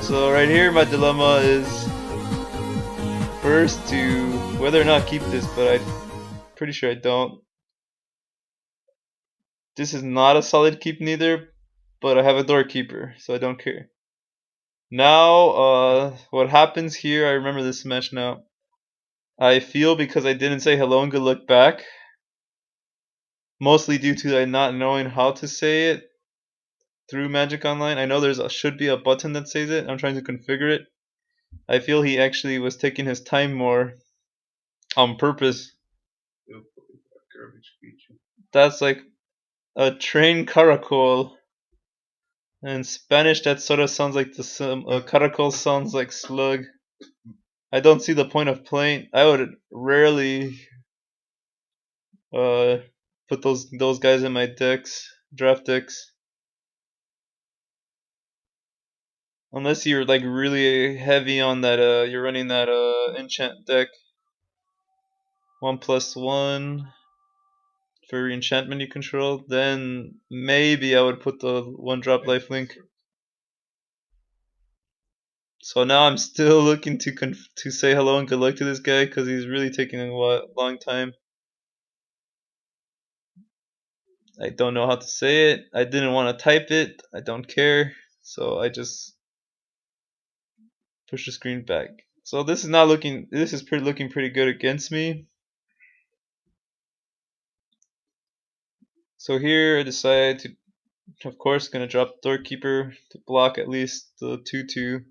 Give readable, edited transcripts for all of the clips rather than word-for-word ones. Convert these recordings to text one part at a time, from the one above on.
So right here my dilemma is first to whether or not keep this, but I'm pretty sure I don't. This is not a solid keep neither, but I have a doorkeeper, so I don't care. Now, what happens here, I remember this match now. I feel because I didn't say hello and good luck back, mostly due to I not knowing how to say it through Magic Online. I know should be a button that says it. I'm trying to configure it. I feel he actually was taking his time more on purpose. That's like a train caracol. In Spanish, that sort of sounds like the caracol sounds like slug. I don't see the point of playing. I would rarely put those guys in my draft decks, unless you're like really heavy on that. You're running that enchant deck, 1+1 for enchantment you control. Then maybe I would put the 1-drop lifelink. So now I'm still looking to say hello and good luck to this guy because he's really taking a long time. I don't know how to say it. I didn't want to type it. I don't care. So I just push the screen back. So this is not looking. This is looking pretty good against me. So here I decide to, of course, gonna drop Doorkeeper to block at least the 2/2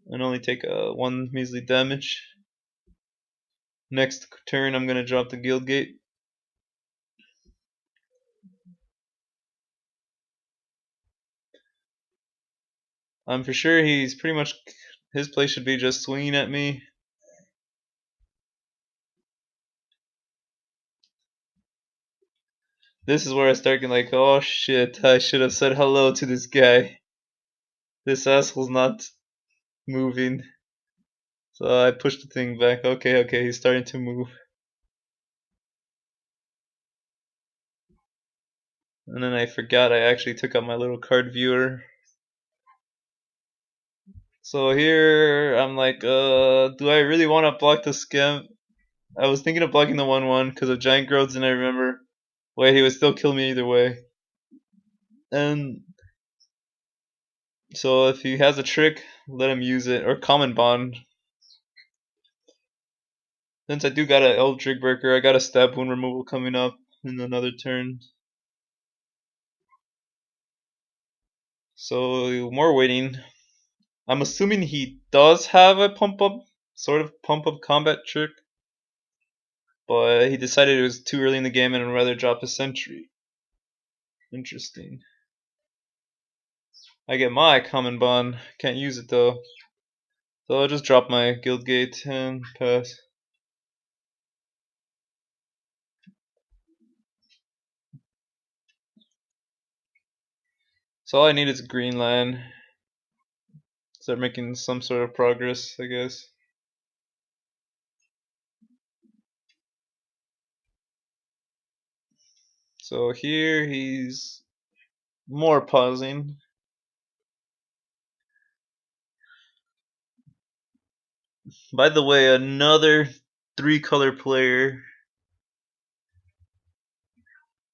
and only take 1 measly damage. Next turn I'm gonna drop the Guild Gate. I'm for sure he's pretty much, his play should be just swinging at me. This is where I start getting like, oh shit, I should have said hello to this guy. This asshole's not moving. So I push the thing back. Okay, he's starting to move. And then I forgot I actually took out my little card viewer. So here I'm like, do I really want to block the scam? I was thinking of blocking the 1/1 because of giant growths, and I remember, wait, he would still kill me either way. And so if he has a trick, let him use it, or common bond. Since I do got an Eldritch Breaker, I got a stab wound removal coming up in another turn. So more waiting. I'm assuming he does have a sort of pump up combat trick, but he decided it was too early in the game and would rather drop a sentry. Interesting. I get my common bond, can't use it though. So I'll just drop my guild gate and pass. So all I need is a green land. Start making some sort of progress, I guess. So here he's more pausing. By the way, another 3-color player.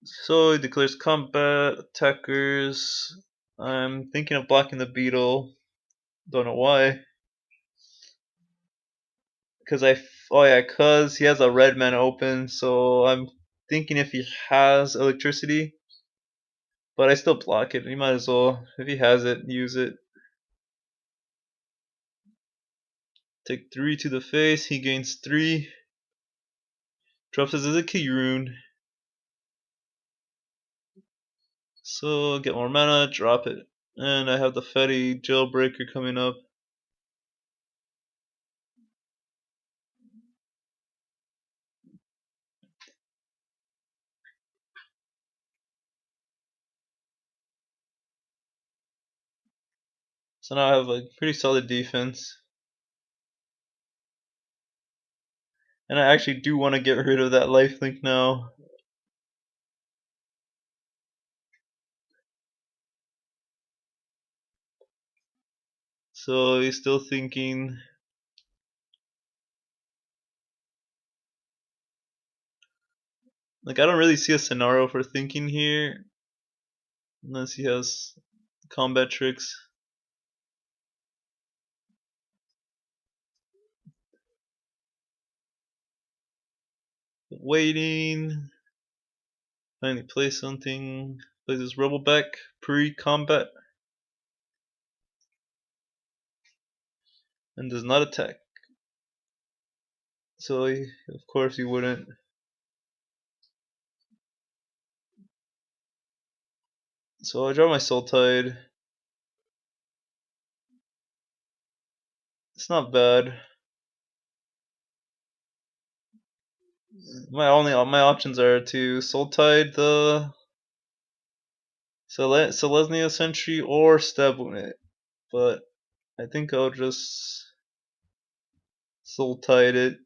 So he declares combat, attackers. I'm thinking of blocking the beetle. Don't know why. Cause he has a red man open, so I'm thinking if he has electricity. But I still block it. He might as well. If he has it, use it. Take 3 to the face. He gains 3. Drops his Azuki rune. So get more mana, drop it. And I have the Fetty Jailbreaker coming up. So now I have a pretty solid defense. And I actually do want to get rid of that lifelink now. So he's still thinking. Like, I don't really see a scenario for thinking here. Unless he has combat tricks. Waiting. Finally play something. Plays his rebel back pre-combat. And does not attack. So of course he wouldn't. So I draw my Soul Tide. It's not bad. My options are to Soul Tide the Selesnya Sentry or Stab Wound it. But I think I'll just Soul Tide it.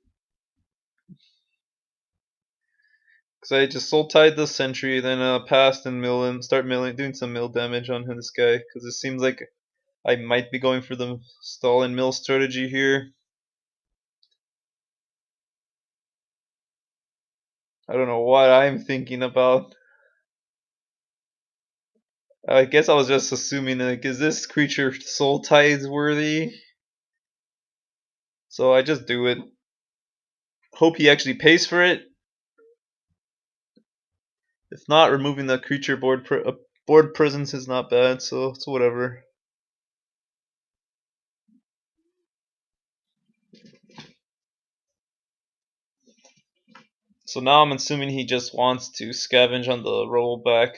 Because I just Soul Tide the Sentry, then pass and mill him, start doing some mill damage on this guy. Because it seems like I might be going for the stall and mill strategy here. I don't know what I'm thinking about. I guess I was just assuming, like, is this creature Soul Tides worthy? So I just do it. Hope he actually pays for it. If not, removing the creature board presence is not bad, so it's whatever. So now I'm assuming he just wants to scavenge on the rollback.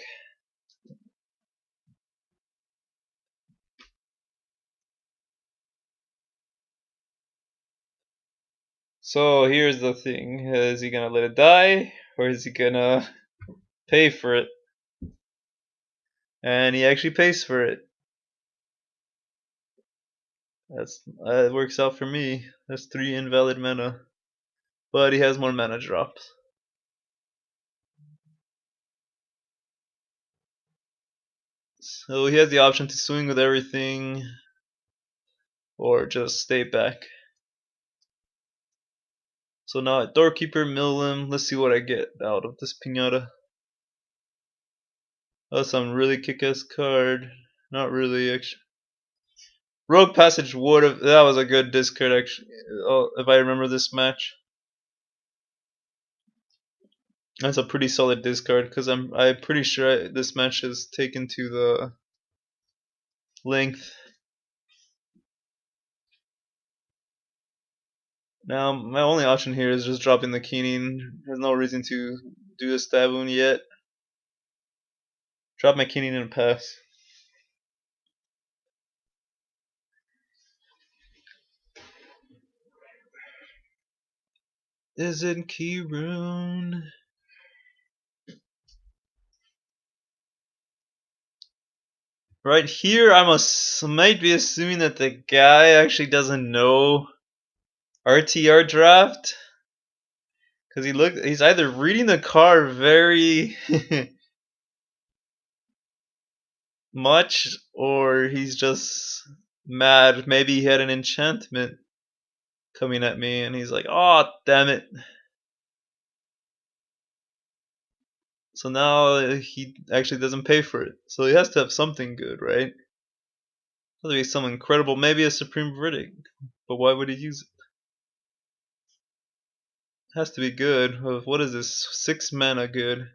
So here's the thing. Is he gonna let it die? Or is he gonna pay for it? And he actually pays for it. That works out for me. That's 3 invalid mana. But he has more mana drops. So he has the option to swing with everything or just stay back. So now at Doorkeeper, mill him. Let's see what I get out of this Pinata. That's some really kick-ass card. Not really, actually. Rogue Passage would have. That was a good discard, actually. If I remember this match. That's a pretty solid discard because I'm pretty sure this match is taken to the length. Now my only option here is just dropping the Keening. There's no reason to do a stab wound yet. Drop my Keening and pass. Isn't Kirun? Right here, might be assuming that the guy actually doesn't know RtR Draft, because he's either reading the card very much, or he's just mad. Maybe he had an enchantment coming at me, and he's like, "Oh, damn it!" So now he actually doesn't pay for it. So he has to have something good, right? Has to be some incredible, maybe a Supreme Verdict. But why would he use it? Has to be good. What is this? 6 mana good.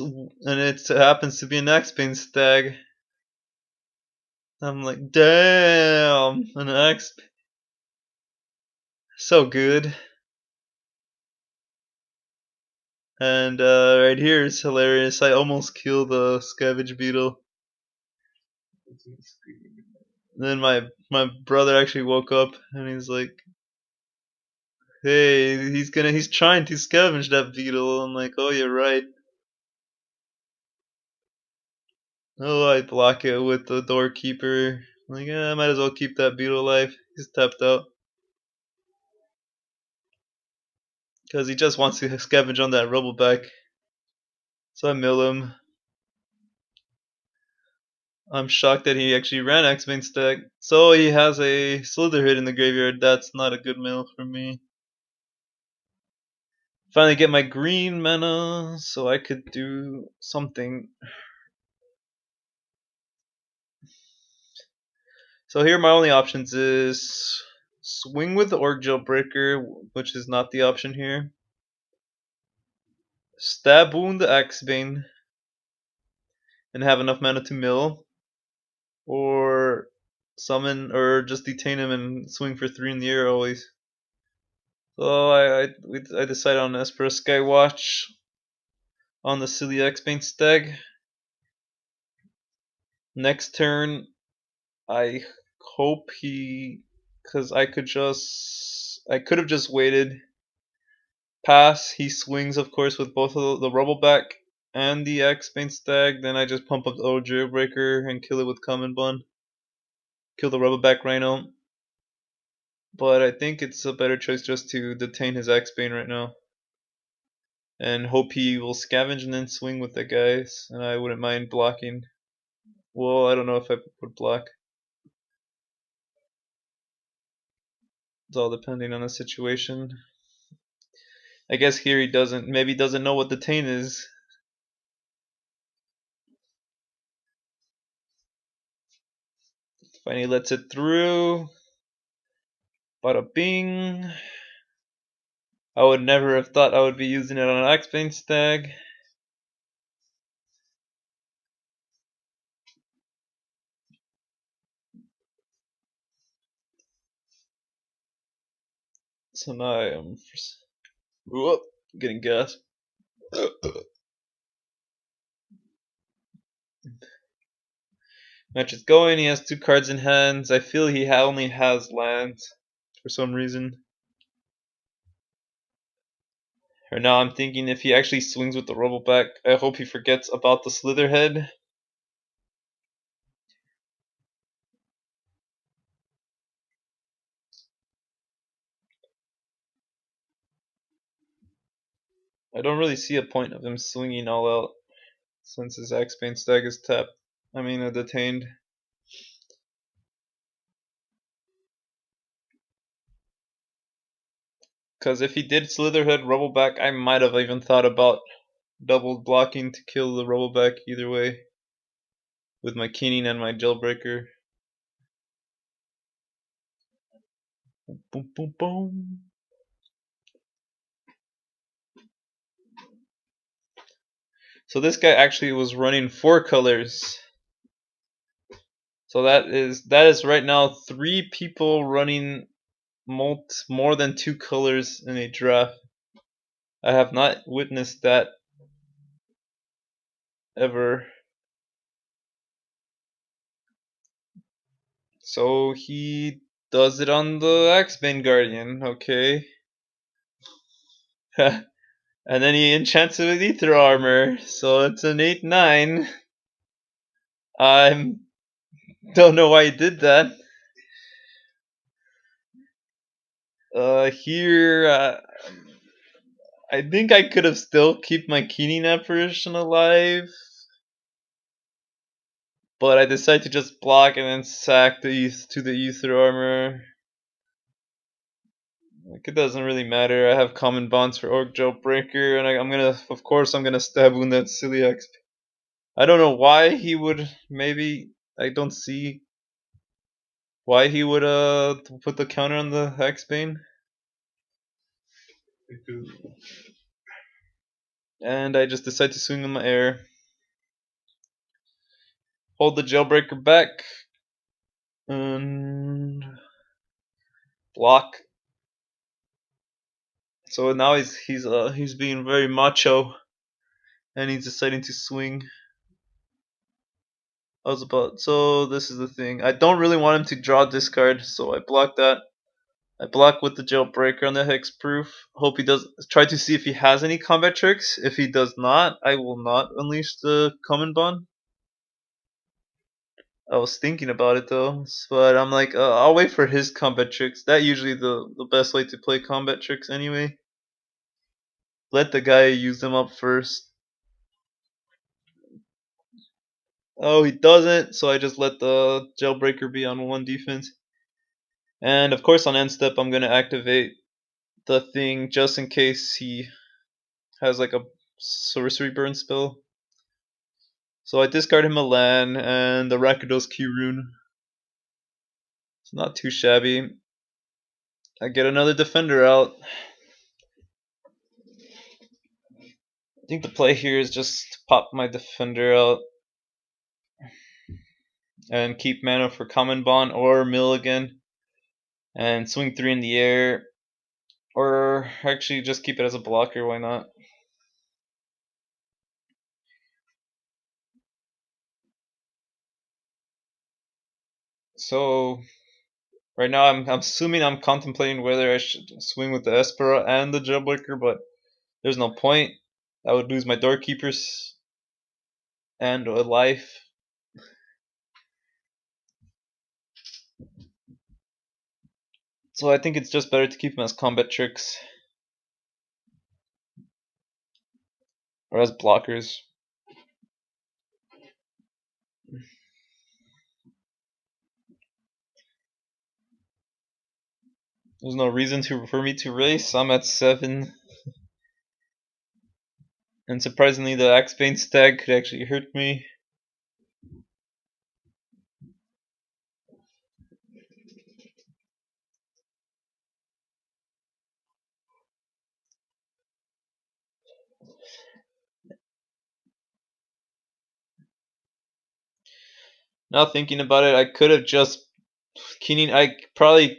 And it happens to be an X-Bane stag. I'm like, damn, an X. So good. And right here is hilarious. I almost killed the Scavenge Beetle. And then my brother actually woke up and he's like, "Hey, he's trying to scavenge that beetle." I'm like, "Oh, you're right." Oh, I block it with the doorkeeper. Like, I might as well keep that beetle alive. He's tapped out. Because he just wants to scavenge on that rubble back. So I mill him. I'm shocked that he actually ran X-Bane stack. So he has a Slither hit in the graveyard. That's not a good mill for me. Finally get my green mana so I could do something. So here my only options is swing with the Orc Jailbreaker, which is not the option here. Stab Wound the Axebane and have enough mana to mill, or summon or just detain him and swing for 3 in the air always. So I decided on Esper Skywatch on the silly Axebane stag. Next turn I hope he, because I could have just waited. Pass, he swings of course with both of the Rubbleback and the Axebane stag, then I just pump up the old Jailbreaker and kill it with Common Bun. Kill the Rubbleback Rhino. But I think it's a better choice just to detain his Axebane right now. And hope he will scavenge and then swing with the guys, and I wouldn't mind blocking. Well, I don't know if I would block. It's all depending on the situation. I guess here he maybe doesn't know what detain is. Finally lets it through. Bada bing. I would never have thought I would be using it on an Axebane stag. So now I am getting gas. Match is going. He has 2 cards in hands. I feel he only has lands for some reason. Or now I'm thinking if he actually swings with the Rubbleback, I hope he forgets about the Slitherhead. I don't really see a point of him swinging all out since his Axebane stag is tapped. Detained. Because if he did Slitherhead Rubbleback, I might have even thought about double blocking to kill the Rubbleback either way with my Keening and my Jailbreaker. Boom, boom, boom. So this guy actually was running 4 colors. So that is right now 3 people running more than 2 colors in a draft. I have not witnessed that ever. So he does it on the Axebane Guardian, okay. And then he enchants it with Ether Armor, so it's an 8/9. I don't know why he did that. Here, I think I could have still keep my Keening apparition alive, but I decided to just block and then sack the Ether Armor. Like, it doesn't really matter. I have common bonds for Orc Jailbreaker, and of course I'm gonna stab wound that silly XP. I don't know why he would. Maybe I don't see why he would put the counter on the Hexbane. And I just decide to swing in my air. Hold the Jailbreaker back. And block. So now he's being very macho. And he's deciding to swing. So this is the thing. I don't really want him to draw this card, so I block that. I block with the Jailbreaker on the Hexproof. Hope he does. Try to see if he has any combat tricks. If he does not, I will not unleash the Common Bond. I was thinking about it though, but I'm like, I'll wait for his combat tricks. That usually the best way to play combat tricks anyway. Let the guy use them up first. Oh, he doesn't, so I just let the Jailbreaker be on one defense. And of course on end step I'm gonna activate the thing just in case he has like a sorcery burn spell. So I discard him a land and the Rakdos Key Rune. It's not too shabby. I get another defender out. I think the play here is just to pop my defender out and keep mana for Common Bond or mill again and swing 3 in the air, or actually just keep it as a blocker, why not? So right now I'm assuming I'm contemplating whether I should swing with the Espera and the Jailbreaker, but there's no point. I would lose my Doorkeepers and a life. So I think it's just better to keep them as combat tricks or as blockers. There's no reason for me to race. I'm at 7. And surprisingly, the Axebane stag could actually hurt me. Now thinking about it, I could have just Keening. I probably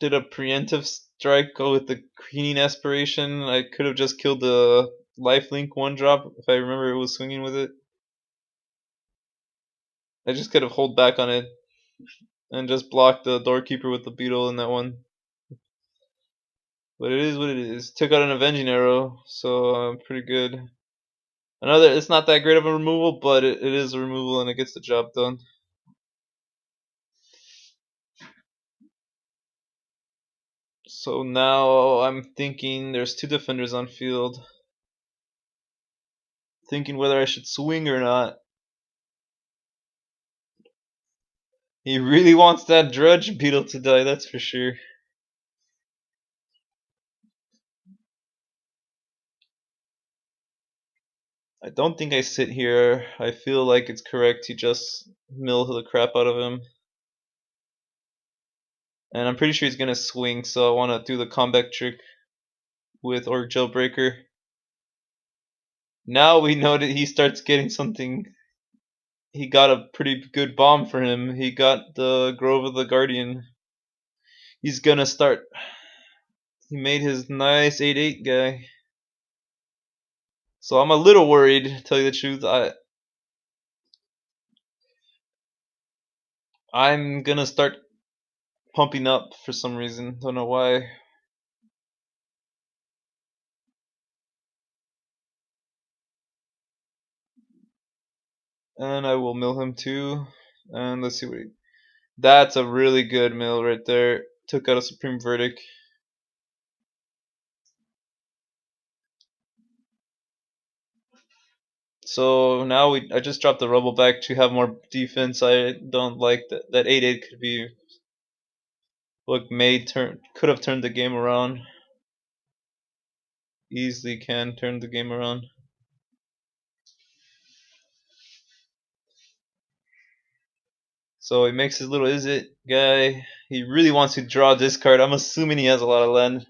did a preemptive strike, go with the Keening Aspiration. I could have just killed the Lifelink 1-drop if I remember it was swinging with it. I just could have hold back on it and just blocked the Doorkeeper with the Beetle in that one. But it is what it is. Took out an Avenging Arrow, so pretty good. Another, it's not that great of a removal, but it is a removal and it gets the job done. So now I'm thinking there's 2 defenders on field. Thinking whether I should swing or not. He really wants that Drudge Beetle to die, that's for sure. I don't think I sit here. I feel like it's correct to just mill the crap out of him. And I'm pretty sure he's gonna swing, so I wanna do the combat trick with Orc Jailbreaker. Now we know that he starts getting something. He got a pretty good bomb for him. He got the Grove of the Guardian. He's gonna start. He made his nice 8/8 guy. So I'm a little worried, to tell you the truth. I'm gonna start pumping up for some reason. Don't know why. And I will mill him too. And let's see what he. That's a really good mill right there. Took out a Supreme Verdict. So now I just dropped the Rubble back to have more defense. I don't like that 8/8 could be what could have turned the game around. Easily can turn the game around. So he makes his little guy. He really wants to draw this card. I'm assuming he has a lot of land.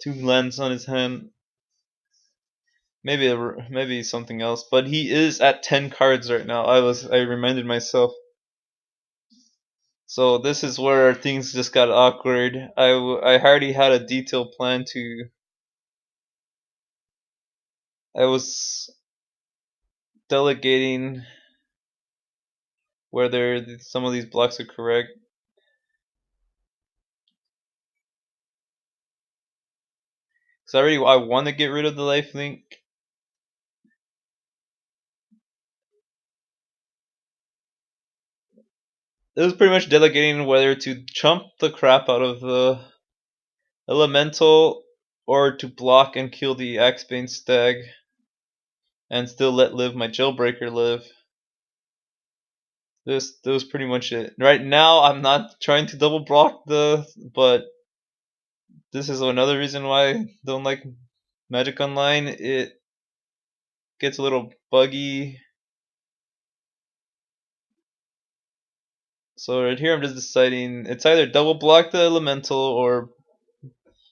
2 lands on his hand. Maybe something else, but he is at 10 cards right now. I reminded myself. So this is where things just got awkward. I already had a detailed plan to. I was delegating whether some of these blocks are correct. So I want to get rid of the lifelink. it was pretty much delegating whether to chump the crap out of the elemental or to block and kill the Axebane stag and still let live my jailbreaker live. That was pretty much it. Right now, I'm not trying to double block but this is another reason why I don't like Magic Online. It gets a little buggy. So right here, I'm just deciding it's either double block the elemental or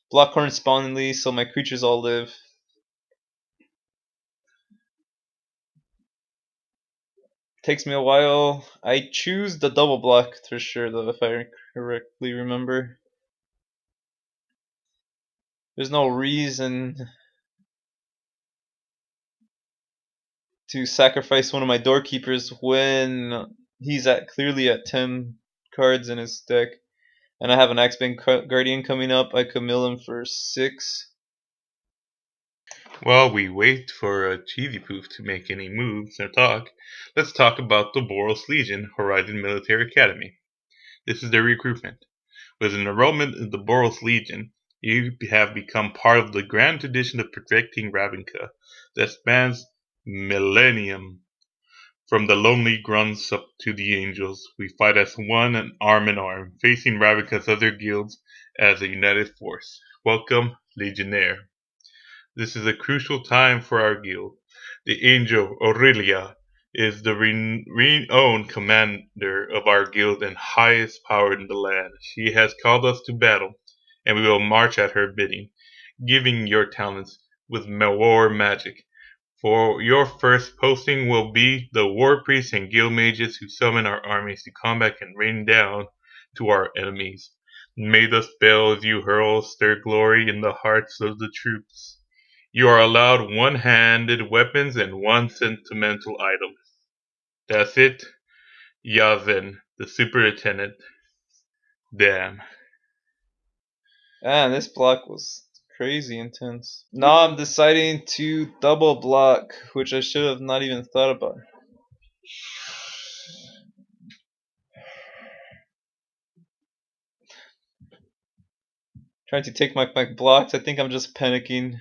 block correspondingly so my creatures all live. Takes me a while. I choose the double block for sure, though, if I correctly remember. There's no reason to sacrifice one of my doorkeepers when he's clearly at 10 cards in his deck. And I have an Axebane Guardian coming up. I could mill him for 6. While we wait for Cheesy Poof to make any moves or talk, let's talk about the Boros Legion Horizon Military Academy. This is their recruitment. With an enrollment in the Boros Legion, you have become part of the grand tradition of protecting Ravnica that spans millennium. From the lonely grunts up to the angels, we fight as one and arm in arm, facing Ravnica's other guilds as a united force. Welcome, Legionnaire. This is a crucial time for our guild. The angel Aurelia is the renowned commander of our guild and highest power in the land. She has called us to battle, and we will march at her bidding, giving your talents with war magic. For your first posting will be the war priests and guild mages who summon our armies to combat and rain down to our enemies. May the spells you hurl stir glory in the hearts of the troops. You are allowed one-handed weapons and one sentimental item. That's it. Yazen, the superintendent. Damn. And this block was crazy intense. Now I'm deciding to double block, which I should have not even thought about. Trying to take my blocks. I think I'm just panicking.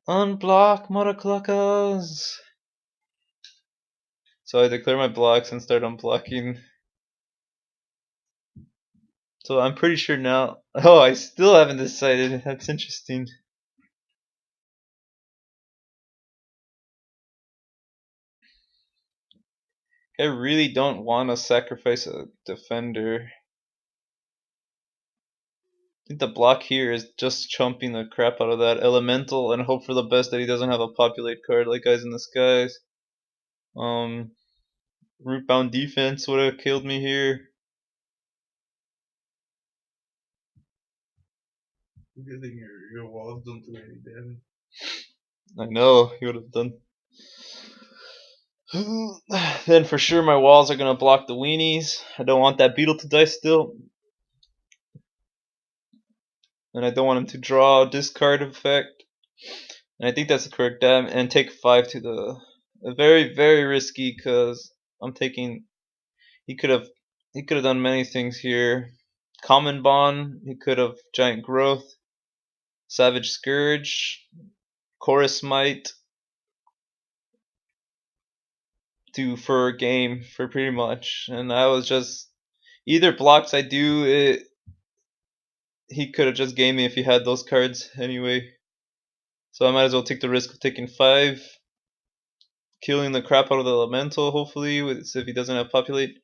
Unblock, mothercluckers! So I declare my blocks and start unblocking. So I'm pretty sure now. Oh, I still haven't decided. That's interesting. I really don't want to sacrifice a defender. I think the block here is just chumping the crap out of that elemental and hope for the best that he doesn't have a populate card like Eyes in the Skies. Rootbound defense would have killed me here. Good thing your walls don't do any damage. I know, he would have done. Then for sure my walls are going to block the weenies. I don't want that beetle to die still. And I don't want him to draw a discard effect. And I think that's the correct dam. And take 5 to the... Very, very risky because I'm taking... He could have done many things here. Common Bond, he could have Giant Growth, Savage Scourge, Chorus Might, for a game for pretty much. And I was just... Either blocks I do, he could have just gamed me if he had those cards anyway. So I might as well take the risk of taking 5. Killing the crap out of the elemental, hopefully, if he doesn't have populate.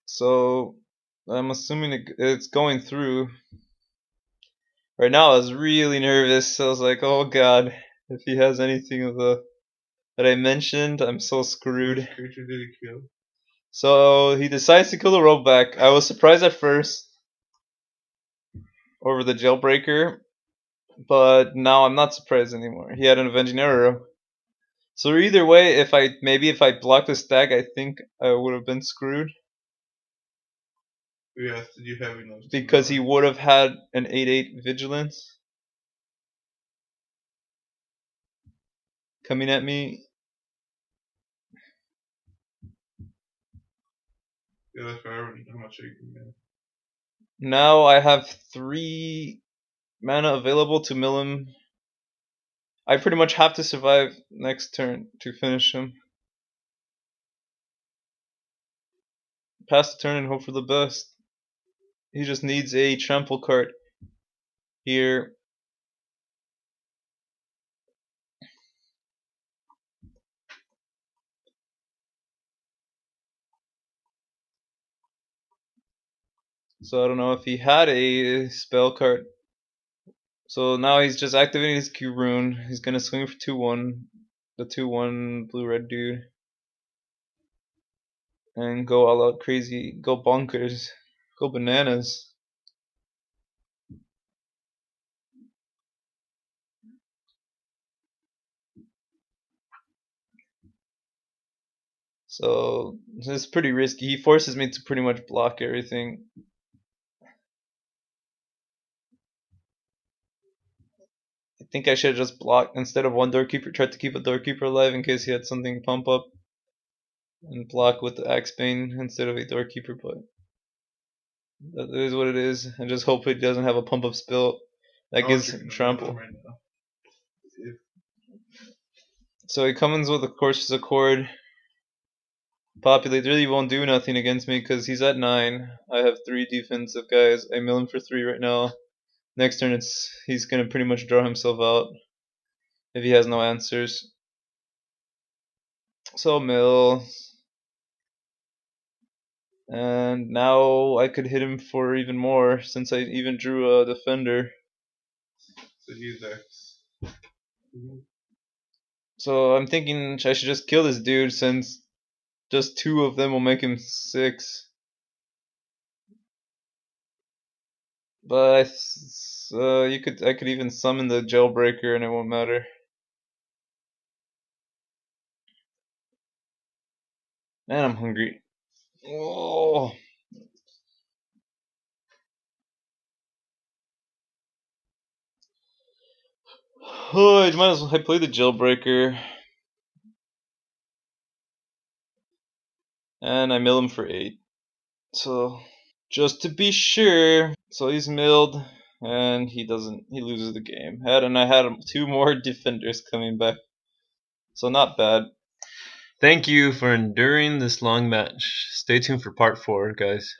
So I'm assuming it's going through. Right now I was really nervous. I was like, oh god, if he has anything of the that I mentioned, I'm so screwed. Which creature did he kill? So he decides to kill the rollback. I was surprised at first over the jailbreaker, but now I'm not surprised anymore. He had an avenging arrow. So either way, if I blocked the stag, I think I would have been screwed. Yes, did you have enough? Because he would have had an 8/8 vigilance coming at me. Yeah, that's right. How much are you giving? Now I have 3 mana available to mill him. I pretty much have to survive next turn to finish him. Pass the turn and hope for the best. He just needs a trample card here. So I don't know if he had a spell card. So now he's just activating his Q rune. He's gonna swing for 2/1, the 2/1 blue-red dude, and go all out crazy, go bonkers, go bananas. So this is pretty risky. He forces me to pretty much block everything. I think I should have just blocked instead of one doorkeeper. Tried to keep a doorkeeper alive in case he had something pump up, and block with the Axebane instead of a doorkeeper. But that is what it is. And just hope he doesn't have a pump up spell that gives him trample. Right now. So he comes with, of course, his Accord. Populate really won't do nothing against me because he's at 9. I have 3 defensive guys. I mill him for 3 right now. Next turn, he's gonna pretty much draw himself out if he has no answers. So mill, and now I could hit him for even more since I even drew a defender. So he's X. So I'm thinking I should just kill this dude since just 2 of them will make him 6. But I could even summon the jailbreaker and it won't matter. Man, I'm hungry. Oh. Oh, I might as well play the jailbreaker. And I mill him for 8. So just to be sure. So he's milled and he loses the game. And I had 2 more defenders coming back. So not bad. Thank you for enduring this long match. Stay tuned for part 4, guys.